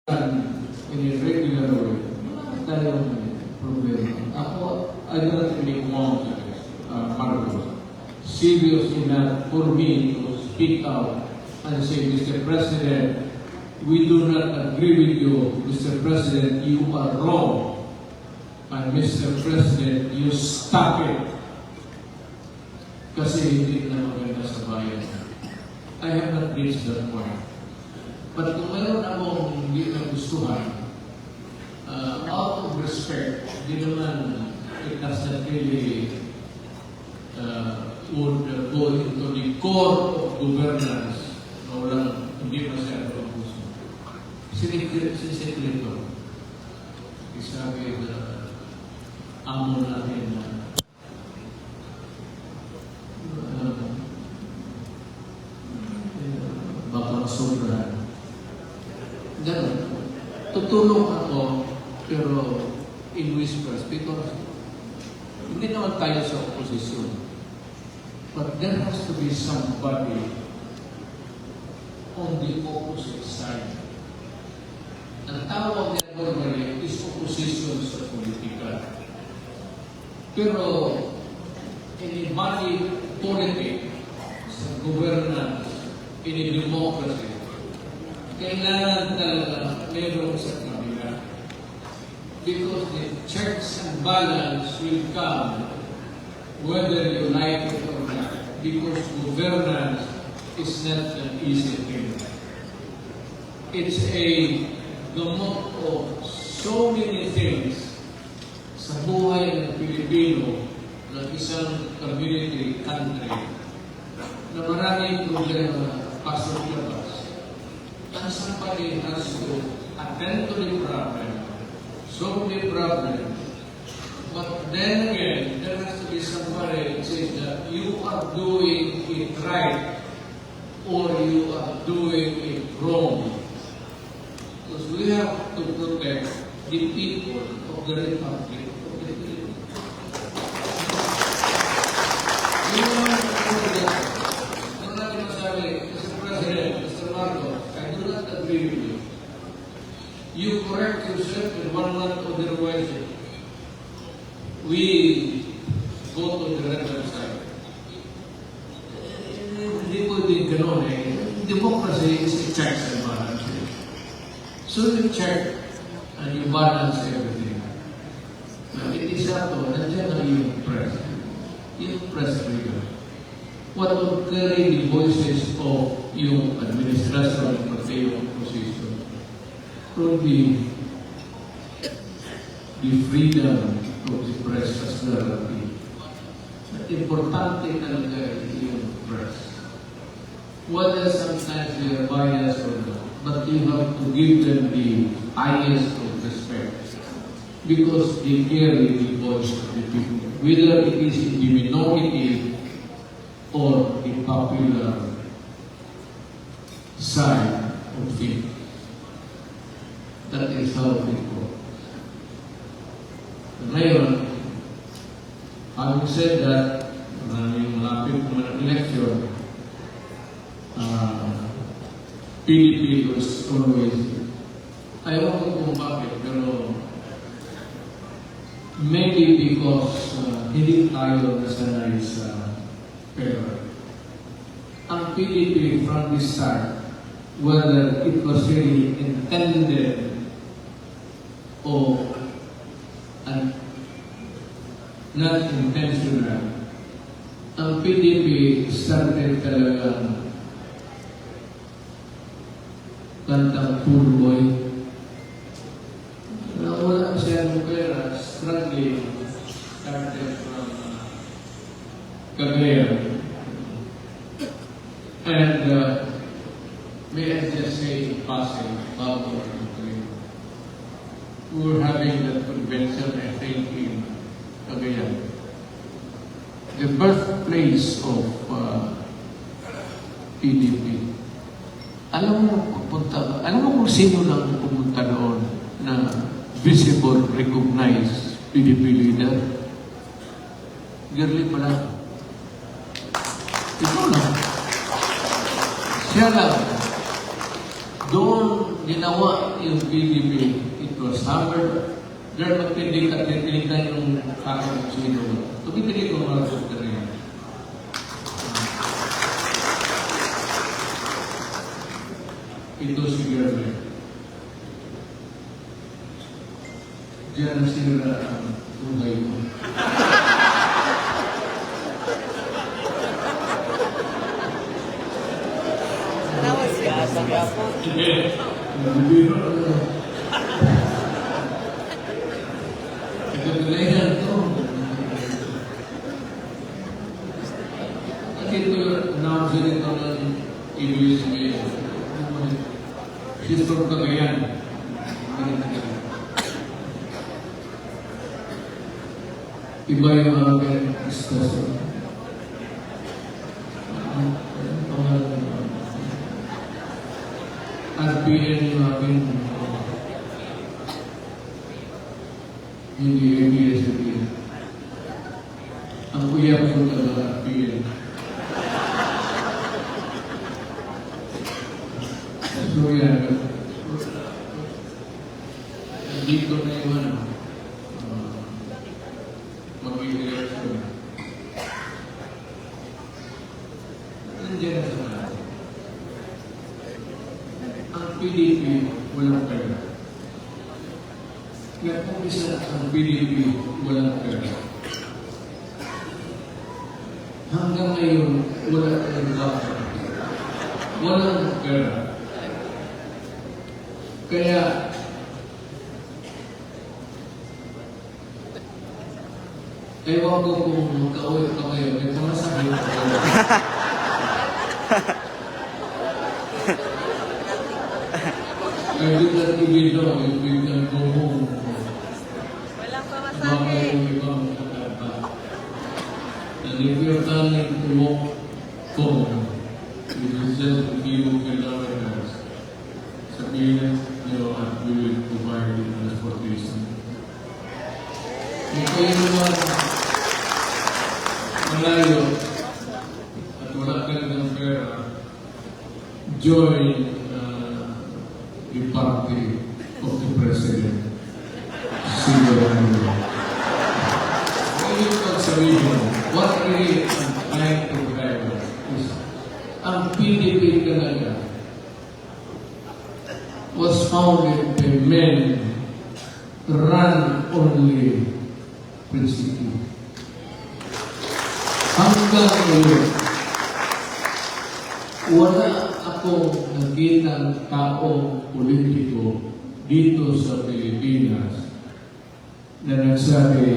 in a regular way, marami tayong problema. Ako, I don't really want Marcos serious enough for me to speak out and say, Mr. President, we do not agree with you. Mr. President, you are wrong. And Mr. President, you stop it. Kasi hindi na maganda sa bayan. I have not reached that point. But kung mayroon akong hindi nagustuhan, out of respect, di naman it does not really would go into the core of governance na walang hindi masyado ang gusto. Si Secretary, isabi na amo natin na baka sobrahan. Ganun. Tutulong ako, pero in whispers, because hindi naman tayo sa oposisyon. But there has to be somebody on the opposite side. Ang tawag niya normally is opposition sa politika. Pero in a body politic, sa governance, in a democracy, kailangan talaga meron sa kabila. Because the checks and balance will come whether you like it or not. Because governance is not an easy thing. It's a gamot of so many things sa buhay ng Pilipino, ng isang community country, na maraming problema pasok-labas. And somebody has to attend to the problem, solve the problem. But then again, there has to be somebody that says that you are doing it right or you are doing it wrong. Because we have to protect the people of the Republic of the Philippines. You know, Mr. President, Mr. Marcos, agree with you. You correct yourself in 1 month, otherwise we go to the rebel side. Hindi po din gano'n eh. Democracy is a checks and balance. So you check and you balance everything. Now, it is up to, nandiyan na yung press. Yung press freedom. What would carry the voices of yung administration of the opposition will be the freedom of the press as well. Importante talaga yung press. Whether sometimes they are biased or not, but you have to give them the highest of respect because they carry the voice of the people, whether it is in the minority or the popular side of things. That is how it goes. Ngayon, having said that, maraming malapit naman ang election, PDP was always, ayaw ko kung bakit, pero maybe because hindi tayo nasanay sa pera. Ang PDP from the start, whether it was really intended or not intentional, ang PDP started talagang kantang poor boy. Wala siya ng pera, struggling, started from Cagayan. And may I just say in passing, we were having that convention, I think, in Cagayan. The birthplace of PDP. Alam mo kung sino lang pumunta doon na visible, recognized PDP leader? Girly pala. Ito lang. Siya lang. Doon ginawa yung PDP, it was hammered. Dahil magtindig at titilitan yung kakang sino. Tumitigil ko mga resulta na yan. Ito si German. Diyan sila ang buhay mo. Kagagayan to. At ito yung announcer ito ng ABS-CBN. She's from Cagayan. Iba yung aming discussion. RPN yung aming hindi ABS-CBN. Ang kuya ko talaga RPN. So yan, dito na yung mag-i-election. Nandiyan na sa natin. Ang PDP, walang pera. Nag-umpisa ang PDP, walang pera. Hanggang ngayon, walang pera. Walang pera. Kaya, ewan ko kung magka-uwi pa kayo, may mga sakit pa kayo. I did not even know if we can go home. Walang Baka pamasahe. yung ibang kakaba. And if you're planning to walk home, it is just a few kilometers. Sabihin nyo at we will provide you transportation. Kung kayo naman malayo at wala ka ng pera, join the party of the President. Sino ano. Ngayon ang sabihin, what really I'm trying to drive is ang PDP talaga was founded by men run only principle. Hanggang ngayon, wala akong nakitang taong politiko dito sa Pilipinas na nagsabi,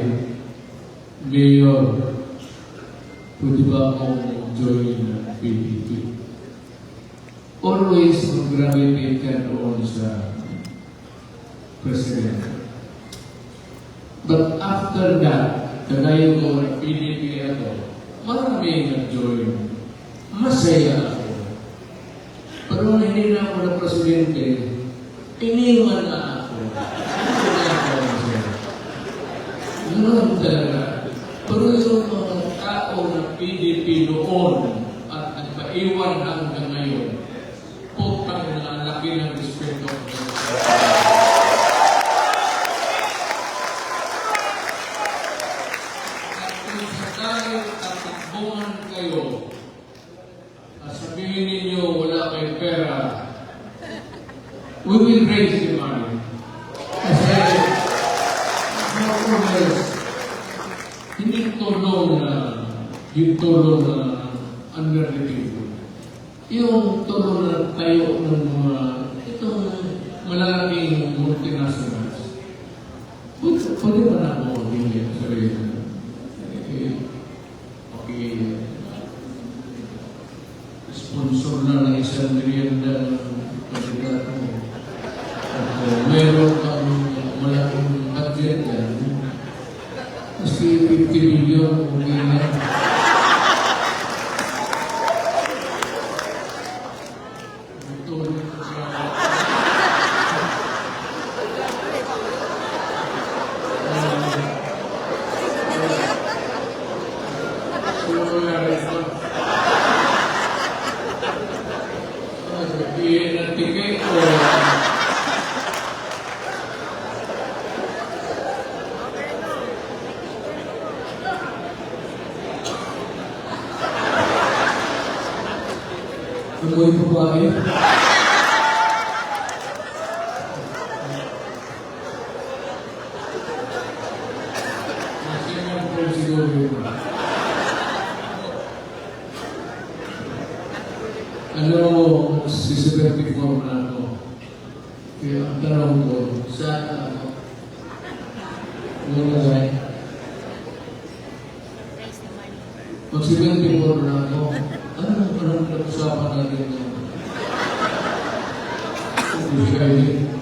Mayor, pwede ba akong join ng PDP? Always mag-gravitate ka doon sa President. But after that, kagaya ko ng PDP ako, marami nag-join. Masaya ako. Pero nung hindi na ako na presidente, iniwan na ako. Hindi na ako masaya. Ganoon talaga. Pero yung mga tao ng PDP noon at nagpaiwan hanggang ngayon, putang na laki ng respeto. Dahil tatakbuhan kayo, sabihin ninyo wala kayong pera, we will raise the money. Kasi, hindi tulong na under the table. Yung tulong na tayo ng mga itong malalaking multinationals. Pwede ba na ako hindi sabihin? Okay, sponsor na ng isang merienda ng kandidato mo. At meron kang malaking budget yan. Maski 50 million, okay na. Ito siya. Natigay ko mo yung babae. Siguro yun. Ano, si 74 na ako. Kaya ang tanong ko, saan ako? Ano na tayo? Pag 74 na ako, anong nag-usapan natin na? Hindi siya yun.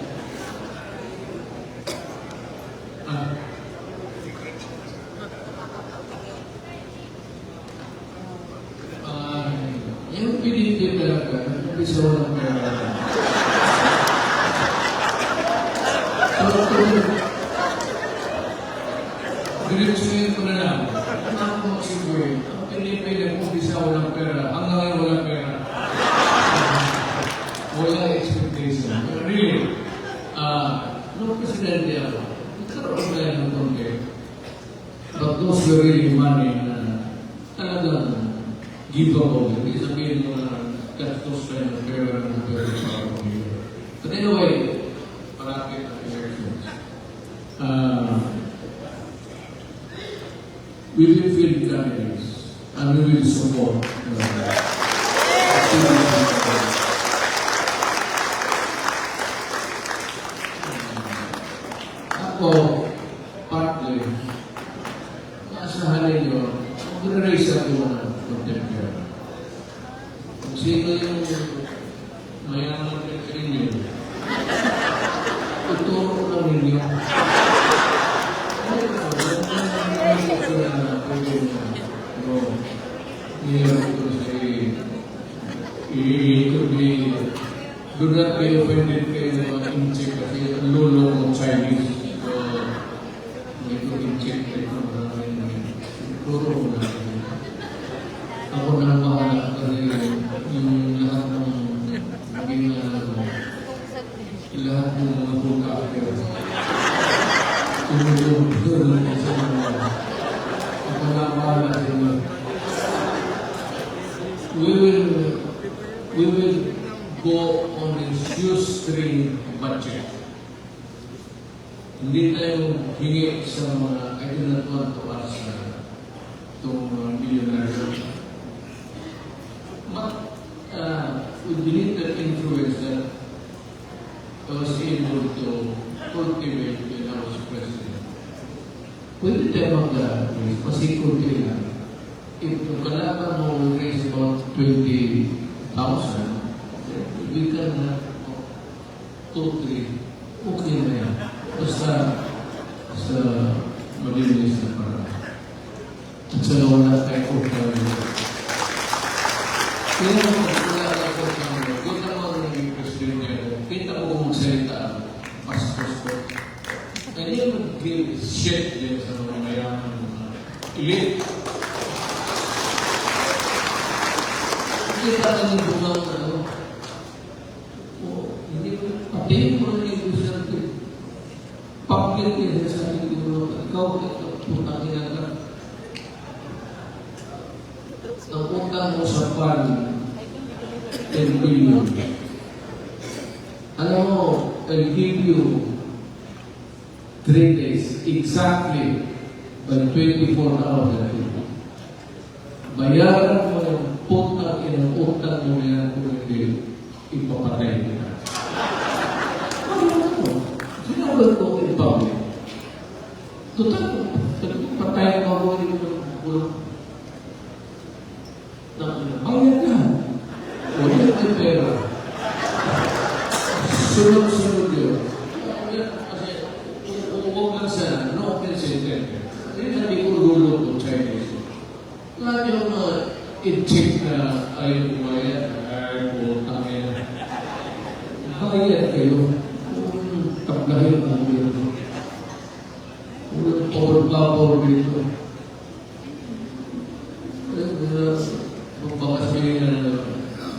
Yung pinipin talaga, isa walang pera. Diretsuhin ko na lang. Ano ako magsiguri? Ang pinipin na kung isa walang pera, hanggang ngayon walang pera. Walang expectation. Really, nung presidente ako, nagkaroon na yan ng konti. But those were really money na talagang giveable. Hindi sabihin mo na gastos tayo ng pera ng pera sa pamilya. But anyway, parapit ang elections. We will field candidates and we will support ako, partly, naasahalin nyo, mag-raise ako ng contemporary. Kung sino yung mayaman ng inyo, ituro lang ninyo. Do not be offended kayo ng mga incheck kasi ang lolo ng Chinese. So, ito incheck kayo ng maraming ituro ko na. Ako na bahala kasi yung lahat ng maging lahat ng mga broadcaster. Tumulong sa mga ako na bahala sa mga. We will go on a shoestring budget. Hindi tayo hingi sa mga I do not want to ask itong mga billionaires. But we believe that influence that I was able to cultivate when I was president. Pwede tayo mag-raise, pasikulti lang. If the kalaban mo will raise about 20,000, we can have 2-3, okay na yan. Basta sa malinis na para. At sa wala tayo po tayo. Kaya naman, wala tayo po tayo. Kung naman naging president niya, kita mo kung magsalita, pastos ko. And yun mag-give shit din sa mga mayaman mga elite. Kita namin bungang hindi mo, pati mo na yung gusto public yan sa ating guro. Ikaw, putang ina ka. Ang utang mo sa pan, 10 billion. Alam mo, I'll give you 3 days, exactly, by 24 hours a day. Bayaran mo yung putang ina, utang mo yan kung hindi ipapatay mo. Sinawag ko in public. Total, patayin mo ako rin yung bayad ka. Wala yung pera. Sunod-sunod yun. Kasi, huwag lang sana, no offense intended. Hindi sabi ko dulo ko Chinese. Lahat yung in-check na ayaw kumayad, ay putang yan. Bayad kayo. Tablahin ang dito. Power dito. Pagbakas nyo na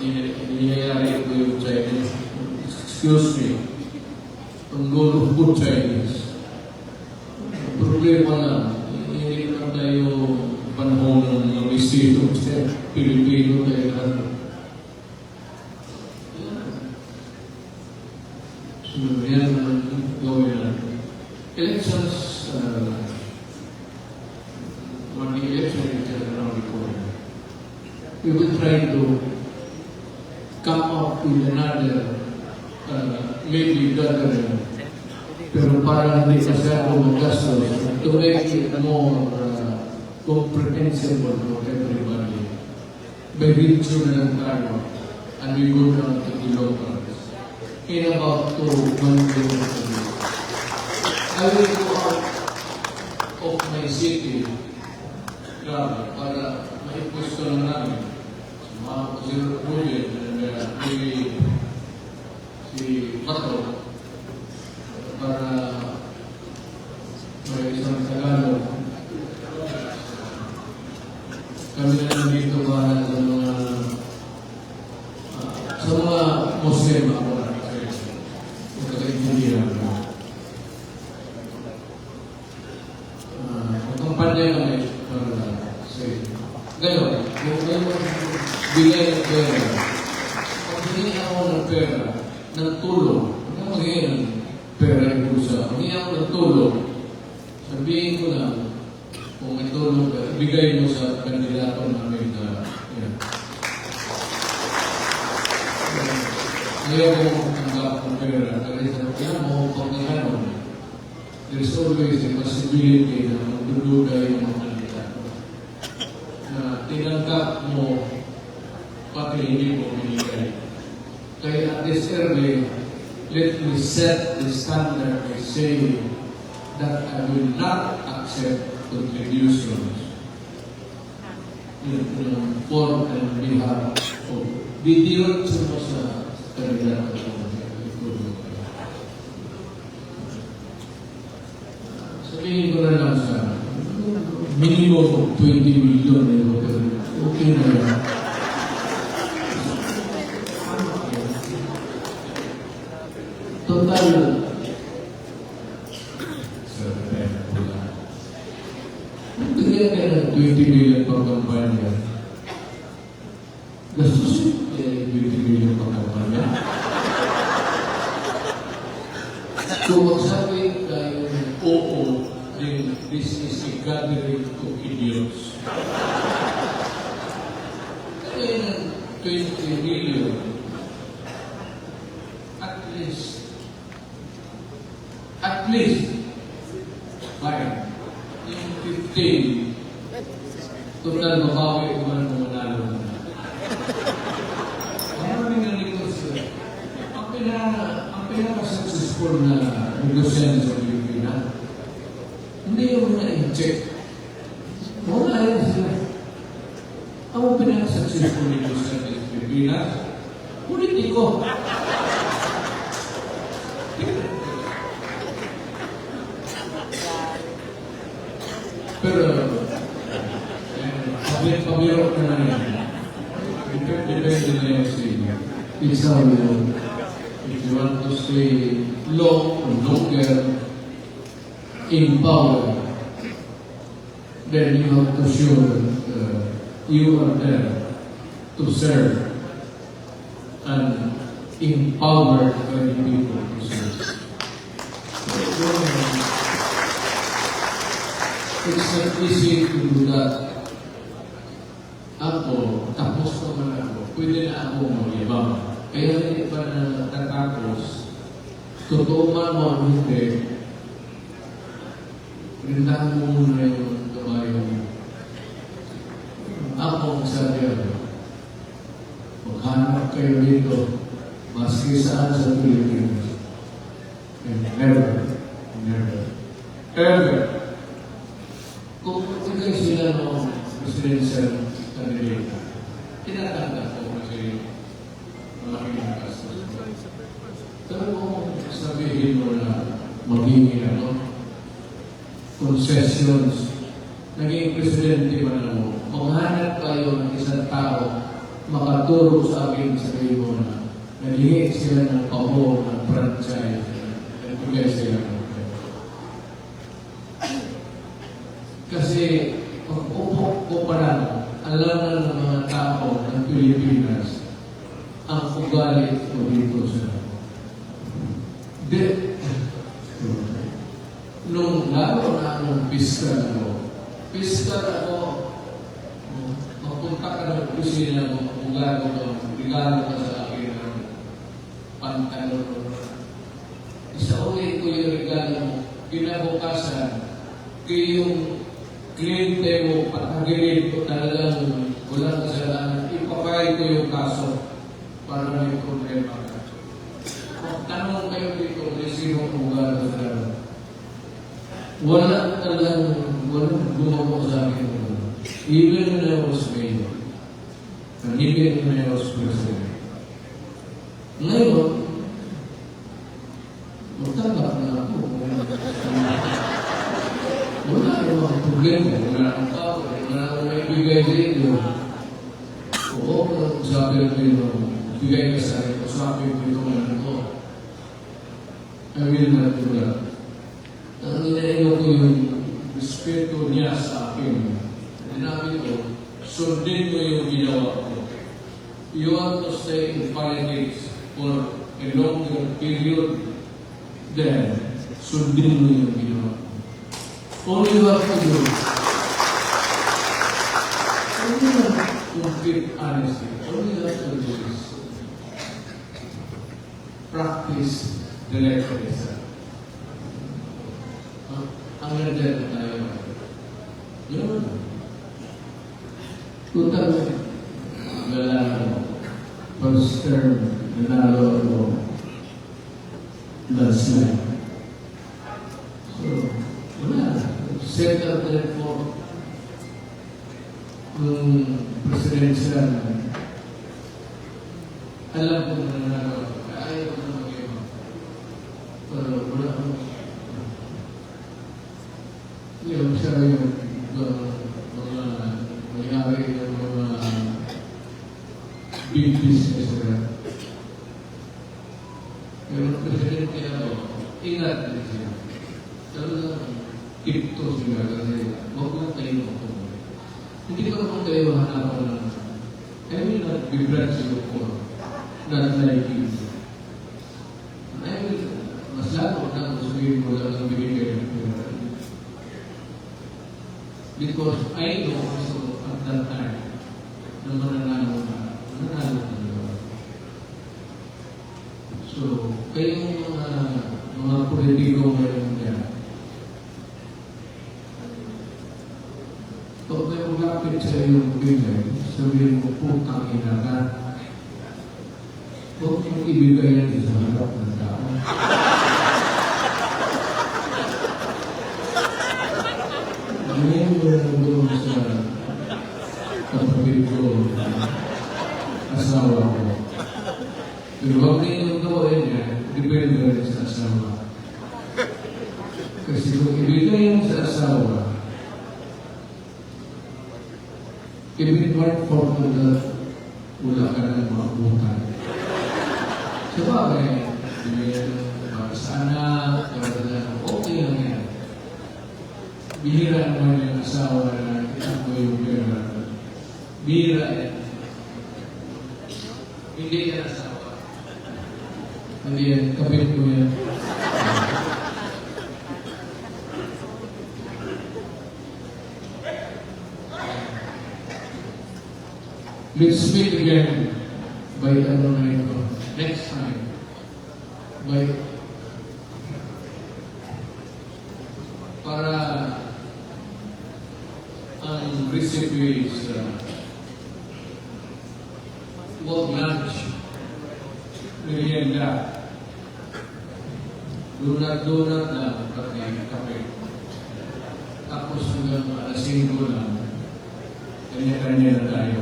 nangyayari ko yung Chinese. Excuse me. Ang gulo po Chinese. Problema lang. Hindi naman tayo panahon ng mga mistito. Pilipino tayo lang. yan ang gawin natin. Elections, when the election is around the corner, we will try to come up with another, maybe gathering, pero para hindi masyado magastos, to make it more comprehensible for everybody. By regional tayo, and we go down to the locals. In about 2 months, I will go out of my city, grabe, para maipwesto na namin. Mga si Ruben, si Mato, para may isang Tagalog. Kami na nandito para sa mga Muslim ako na magkakaintindihan ko. Magkampanya kami para gano'n, kung bigay ng pera, pag hindi ako ng pera, ng tulong, hindi ako magiging ng pera ng pusa, hindi ako ng tulong, sabihin ko lang, kung may tulong ka, ibigay mo sa kandidato namin na yan. Ayaw mo tanggap ng pera, kasi sabi mo, pag gano'n, there's always a possibility na magdudugay yung mga kandidato. Na tinanggap mo, pati hindi mo binigay. Kaya this early, let me set the standard by saying that I will not accept contributions for and behalf of didiretso mo sa kandidato ko. Sabihin ko na lang sa minimum 20 million pero okay na yan. Total bigyan ka ng 20 million pang kampanya. Gastusin 20 million pang kampanya. So magsabi tayo oo, then this is a gathering of idiots. Kaya ng 20 million, at least, fine. Yung 15, total mabawi ko man ng manalo na. Maraming naligos. Ang pinaka-successful na negosyante sa Pilipinas, hindi yung na-incheck. Wala yan sila. Ang pinaka-successful negosyante sa Pilipinas, politiko. Pero, pabirok na lang yan. Depende na yung sige. It's how if you want to stay long or longer in power, then you have to show that you are there to serve and empower the people to serve. It's not easy to do that. Ako, tapos naman ako, pwede na ako mag-ibang. Kaya hindi pa na natapos, totoo man mo ang hindi, rindahan mo muna yung kabayo mo. Ako, sabi ako, maghanap kayo dito, maski saan sa Pilipinas. And never. Kung ikay sila ng presidential candidate, tinatanggap ko kasi malaking nakastos. Pero kung sabihin mo na magiging concessions, naging presidente man ako, maghanap kayo ng isang tao makaturo sa akin, sabihin mo na nagiging sila ng pabor ng franchise at bigay sila ng kasi pag upo ko pa lang, alam na ng mga tao ng Pilipinas ang ugali ko dito sa ng piskal mo. Piskal ako, mapunta ka ng kusina mo, regalo ka sa akin ng pantalon. Isauli ko yung regalo mo, kinabukasan, yung kliyente mo, patagilid ko talagang walang kasalanan, ipapay ko yung kaso para may problema ka. Tanong kayo dito, may sinong regalo sa akin. Walang gumawa sa akin. Even when I was mayor, and even when I was president. Ngayon, magtanggap na ako. Wala namang problema. Wala akong tao. Wala akong may bigay sa inyo. Oo, sabi ko yun, bigay ka sa akin. Sabi ko ito ngayon ko. I will not do that. Ang nilaiyo ko yung respeto niya sa akin. Sinabi ko, sundin mo yung ginawa ko. You want to stay in politics for a longer period, then sundin mo yung ginawa ko. All you have to do, only complete honesty, all you have to do is practice the letter itself. Ang nandiyan tayo. Yun. Total, wala mo. First term, nanalo ako last night. So, wala. Second term po, nung presidential, alam ko na nanalo ako. Ayaw ko na mag-iba. Pero wala ako. Yung siya yung mga nangyari ng mga big business na. Pero presidente ako, ingat din siya. Talagang kipto sila kasi huwag lang tayo magtuloy. Hindi ko naman kayo hanapan ng I will not begrudge you for not liking you. I will, mas lalo na gustuin mo lang ang binigay ng pera. Because I know also at that time na mananalo na. So, kayong mga politiko ngayon dyan, pag may ulapit sa iyong bigay, sabihin mo, putang ina ka, huwag mong ibigay yan sa harap ng tao. Ngayon mo lang doon sa kapatid ko, asawa ko. Pero huwag na yung gawin niya, depende rin sa asawa. Kasi kung ibigay mo sa asawa, even one form of that, wala ka ng mga butan. Sa bagay, ibigay para sa anak, para na okay lang yan. Bihira naman yung asawa na itakbo yung pera. Bihira yan. Hindi yan asawa. Hindi yan, kapit ko yan. Let's meet again by next time. Para ang recipe is work lunch, merienda, donut lang, kape. Tapos hanggang alas 5 lang, kanya-kanya na tayo.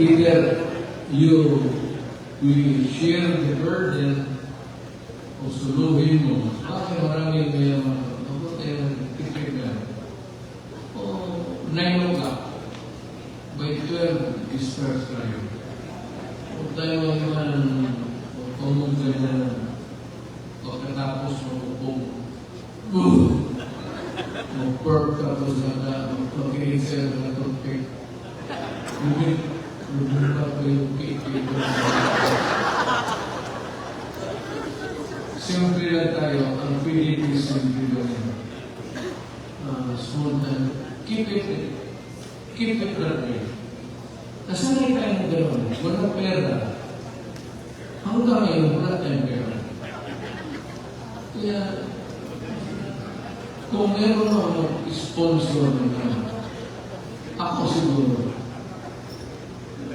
Either you will share the burden o suluhin mo. Bakit maraming mayaman? Ako tayo tipid na. O 9 o'clock. By 12 is first time. Huwag tayo maging tumog na pagkatapos magpupong. Mag-perk tapos mag-pag-iisel na toothpick. Lumit pa ko yung cake. PDPs and small time, keep it that way. Nasanay tayo ng gano'n, walang pera. Hanggang ngayon, wala tayong pera. Kaya, kung meron ako sponsor ng ako siguro,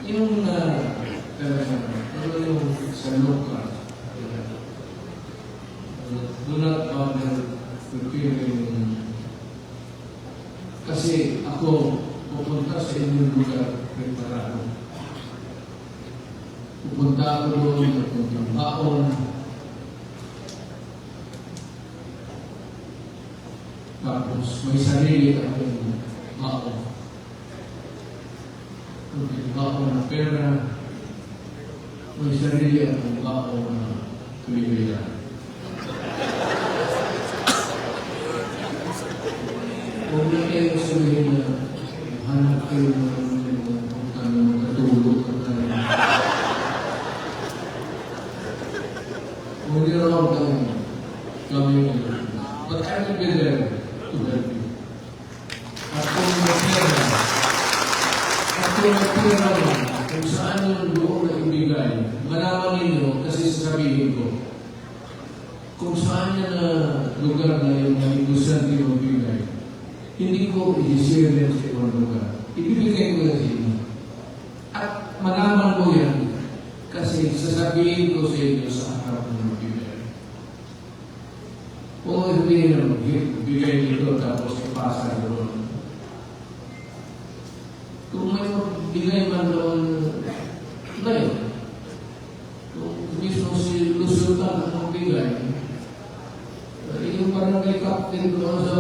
yung sa local, do not bother preparing. Kasi ako, pupunta sa inyong lugar, preparado. Pupunta ako doon, pupunta baon. Tapos may sarili akong baon. Baon na pera. May sarili akong baon na kaligayahan. Huwag na kayo sabihin na hanap kayo ng katulog at huwag niyo raw kami but I will be there to help you. At kung natira man, kung saan yung doon na ibigay, malaman ninyo kasi sasabihin ko, kung saan yan na lugar na yung negosante magbigay, hindi ko i-share sa ibang lugar. Ibibigay ko lang sa inyo. At malaman mo yan kasi sasabihin ko sa inyo sa harap ng magbigay. Kung sabihin na magbigay dito tapos ipasa doon. Kung may magbigay man doon, ngayon, kung mismo si Lusultan ang magbigay, yung barangay captain doon sa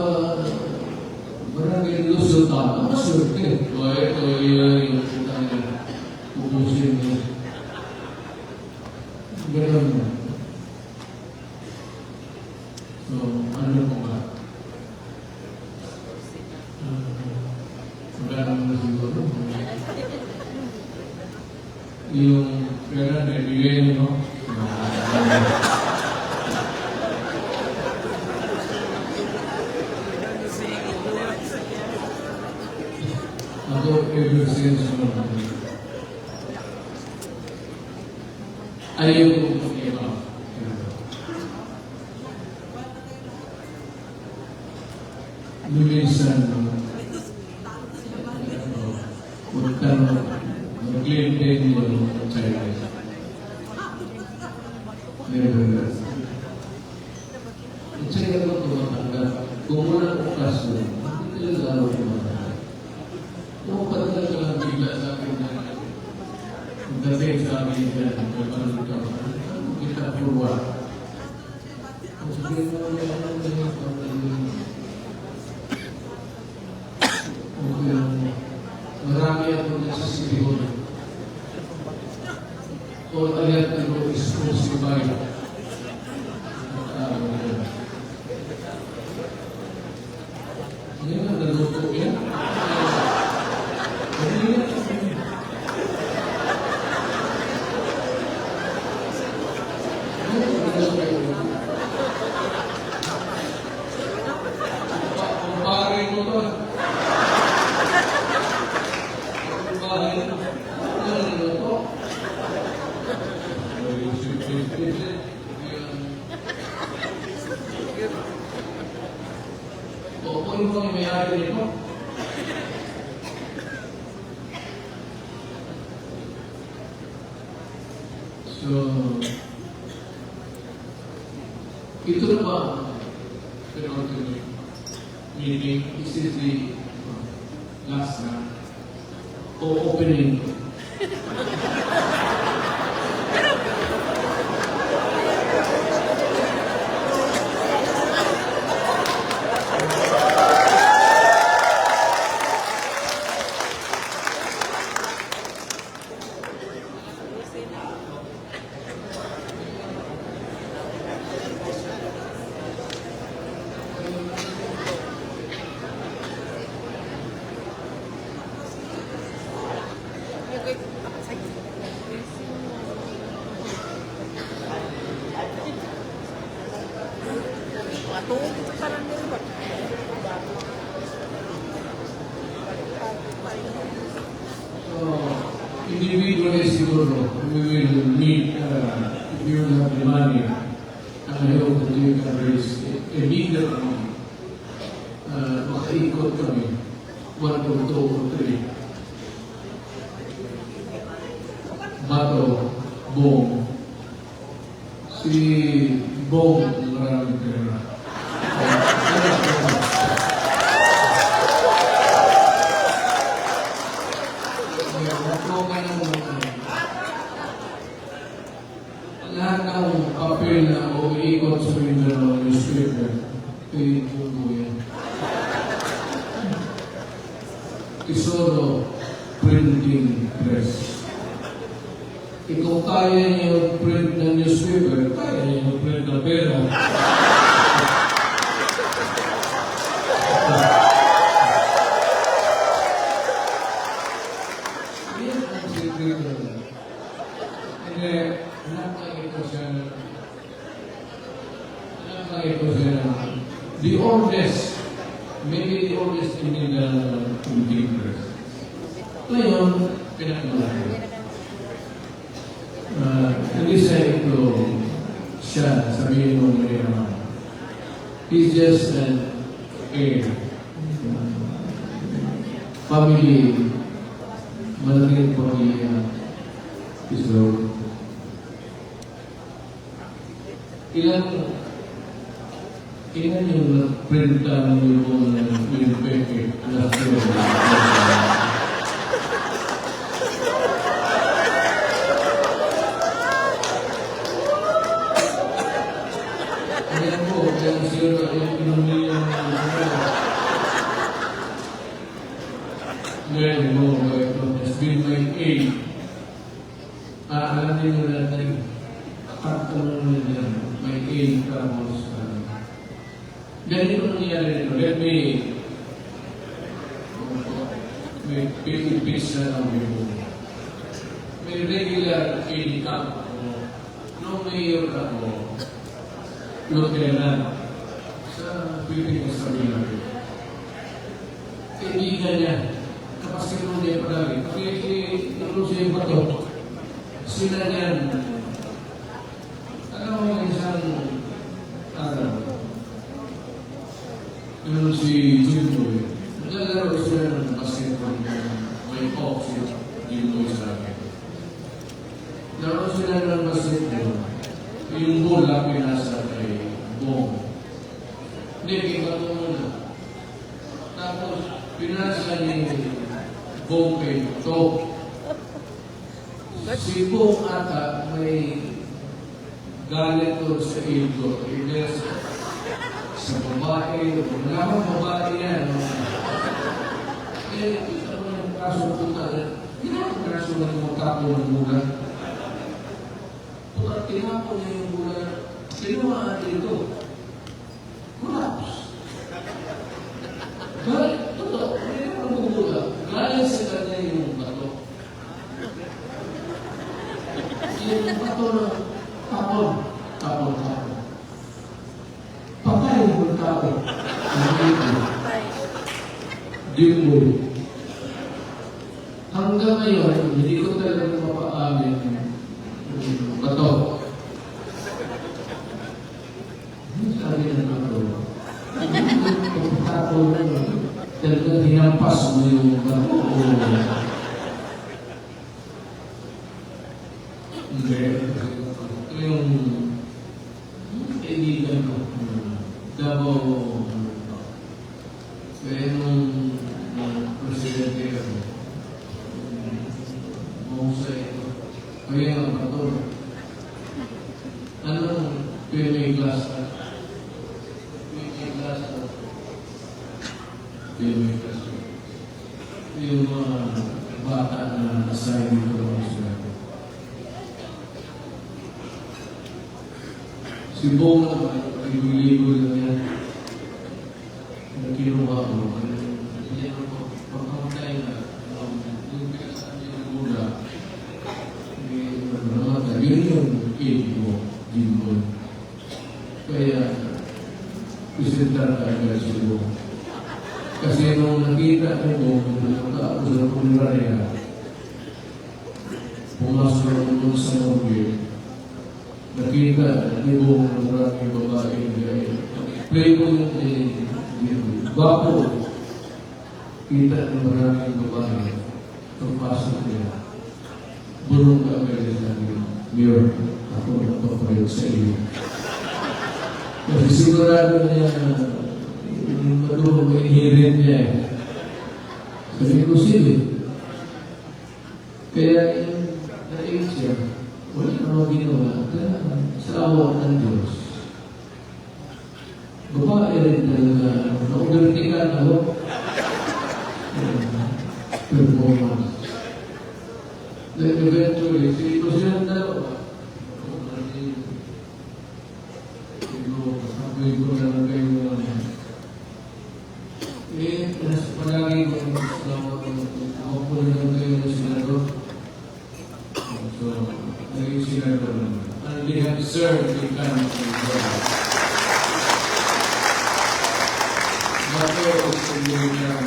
barangay Lusultan, ang maswerte. O ito yung ubusin niya. Ganun mo. So, ano po ba? Magandang na siguro. Yung pera na ibigay niyo, ako ever since ayaw ko mag-iba. Lumisan mag-claim din yung China. Never. China ko tumatanggap. Kung wala ko kaso, hindi talaga araw tumatanggap. Kung patagal ka lang bigla sa akin na dating sa akin yan, kapag kita purwa. Kung sabihin mo marami ako nasasibihon. All I have to do is crucify. Hindi na naluto yan. Kumpare mo to. O kung yung may-ari nito, so, ito na ba penultimate meeting? This is the last na o opening. to. Parang nilibot. Individually siguro, we will meet, if you have the money, and I hope that you can raise a bigger amount. Makaikot kami, 1 or 2 or 3. Bato, Bong. Si Bong, maraming pera. Lahat ng papel na umiikot sa Mindanao newspaper, pinipun mo yan. Tesoro Printing Press. Kung kaya niyo print ng newspaper, kaya niyo print ng pera. Yan ang sikreto na. Hindi, nakakita siya, the oldest, maybe the oldest in the printing press. Ngayon, pinakamalaki. Hindi sa ito siya, sabihin mo ngayon, he's just an heir. Family, malaking pamilya, is Lord. Ilan yung printan yung pepe na ayan po, kaya siya yung pinumili ng ngayon mo, has been my aid. Alam niyo natin, kapag yan, may aid tapos ganito nangyari nito. Let me may pipis na ang mo. May regular aid ka ako. No mayor ako. Lieutenant sa Pilipinas sa Mindanao. Kaibigan niya. Kapasimulan niya palagi. Pag-iinulo siya yung bato. Sila niyan. Alam mo isang araw. Ano si Jimboy, naglalaro sila ng basketball may off si Jimboy sa akin. Laro sila ng basketball, yung bola pinasa kay Bong. Hindi, iba ko muna. Tapos, pinasa ni Bong kay Top. Si Bong ata may galit doon sa ilgo. Sa babae, wala akong babae yan. Ito yung kaso punta rin. Ginawang kaso na yung magkapo ng bulan. Puta, tinapo niya yung bulan. Sinumaan dito. Collapse. Galit, totoo. Hindi naman ang bulan. Galit sa kanya yung bato. Yung bato na tapon. Tapon. Patay yung tao. Jimboy. Hanggang ngayon, hindi ko talaga mapaamin yung bato. Sabi ng bato. Pagkatapon talagang hinampas mo yung bato. Hindi. Ito yung kaibigan ko. Davao, kaya nung presidente ako, mahusay ito. Kaya nga bato. Anong PMA class ka? PMA class ka? PMA class ka? Yung mga bata na assign dito ako sila. Si Bong naman, libo lang yan. Kinuha ko. Hindi ako, pagkamatay na, yung pinasaan niya ng mula, namatay. Yun yung aid mo, Jimboy. Kaya, presentar ka agad sa iyo. Kasi nung nakita ko pumunta ako sa pumiraya, pumasok ako doon sa Norway, nakita, libong ng maraming babae, play ko yung gwapo, kita ng maraming babae, pagpasok niya, bulong ka agad sa akin, Mayor, ako nagpapalit sa iyo. Kasi sigurado niya yung maduro, may inherent niya eh. Sabi ko sila. Kaya yung na-aid siya, wala naman ginawa. Kaya sa awa ng Diyos. Babae rin talaga, na-overtikan ako. Performance. Then eventually, ito silang dalawa. Sabi ko na lang kayo palagi ko ako po na lang kayo ng senador. So, naging senador naman. And they have served the country well. Bakit hindi na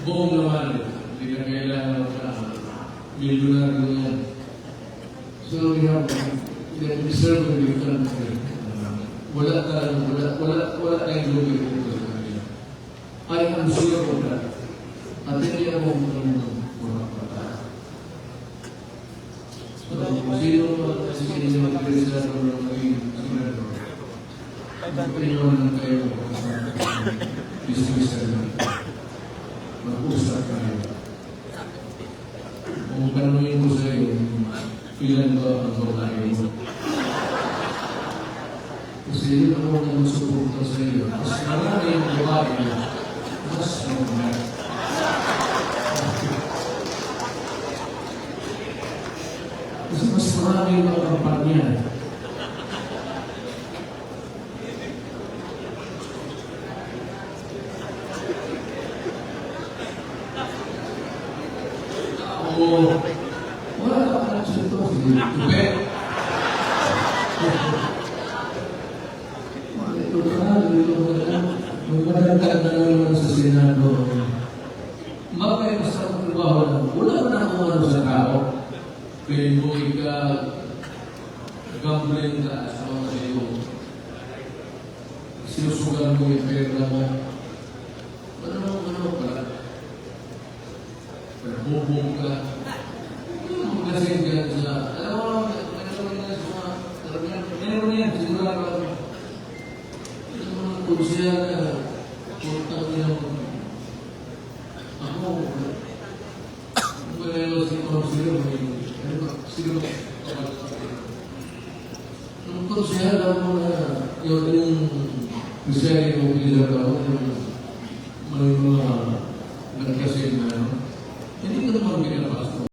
buong naman, hindi na kailangan milyonaryo yan. So, we have served the country. Wala tayong lugi dito sa kanila. I am sure of that. At hindi ako mga pata. So, sino mag-reserve ng maging senador? Pag-iwan na kayo sa dismissal na. Mag-usap kayo. Kung tanongin ko sa iyo, ilan ba ang babae mo? Kasi yun ako nang suporta sa iyo. Mas marami yung babae, mas marami. Kasi mas marami yung mga kampanya. Oo. Wala ka pa lang siya ito. Sige. Magmadagdag na naman sa Senado. Bakit basta ang trabaho lang? Wala ba na akong ano sa tao? Kaya mo gambling ka sa mga kayo. Sinusugan mo yung pera mo. Ano pala? Bubong ka. Kasi ka sa... Alam mo, meron yan. Sigurado ako. Kung siya punta niya ako, wala si Consiglio, siguro, kung siya alam mo na yung Rizal yung bilang ako, may mga nagkasing na, hindi ko naman pinapasok.